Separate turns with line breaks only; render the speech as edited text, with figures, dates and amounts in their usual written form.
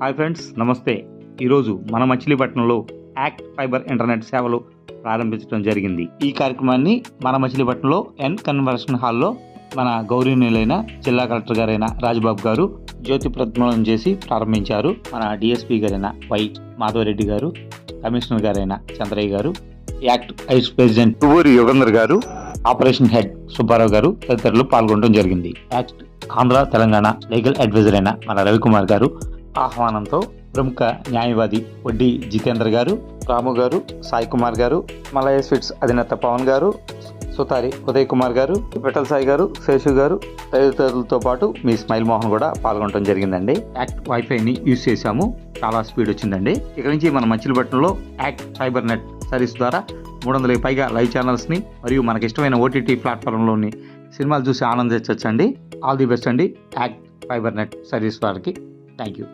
Hi friends, నమస్తే. ఈరోజు మన మచిలీపట్నంలో యాక్ట్ ఫైబర్ ఇంటర్నెట్ సేవలు ప్రారంభించడం జరిగింది. ఈ కార్యక్రమాన్ని మన మచిలీపట్నంలో కన్వర్షన్ హాల్లో మన గౌరవనీయులైన జిల్లా కలెక్టర్ గారైన రాజబాబు గారు జ్యోతి ప్రజ్వలనం చేసి ప్రారంభించారు. మన డిఎస్పీ గారైన వై మాధవరెడ్డి గారు, కమిషనర్ గారైన చంద్రయ్య గారు, ACT vice president Tuvuri Yugandhar గారు, ఆపరేషన్ హెడ్ సుబ్బారావు గారు తదితరులు పాల్గొనడం జరిగింది. ACT Andhra Telangana legal adviser అయిన మన రవికుమార్ గారు ఆహ్వానంతో ప్రముఖ న్యాయవాది వడ్డీ జితేంద్ర గారు, రాము గారు, సాయి కుమార్ గారు, మలయ స్వీట్స్ అధినేత పవన్ గారు, సుతారి ఉదయ్ కుమార్ గారు, విఠల్ సాయి గారు, శేషు గారు తదితరులతో పాటు మీ స్మైల్ మోహన్ కూడా పాల్గొనడం జరిగిందండి. యాక్ట్ వైఫైని యూజ్ చేశాము, చాలా స్పీడ్ వచ్చిందండి. ఇక నుంచి మన మచిలీపట్నంలో యాక్ట్ ఫైబర్ నెట్ సర్వీస్ ద్వారా 300కి పైగా లైవ్ ఛానల్స్ని మరియు మనకి ఇష్టమైన ఓటీటీ ప్లాట్ఫామ్లోని సినిమాలు చూసి ఆనందించవచ్చండి. ఆల్ ది బెస్ట్ అండి యాక్ట్ ఫైబర్ నెట్ సర్వీస్ వారికి. Thank you.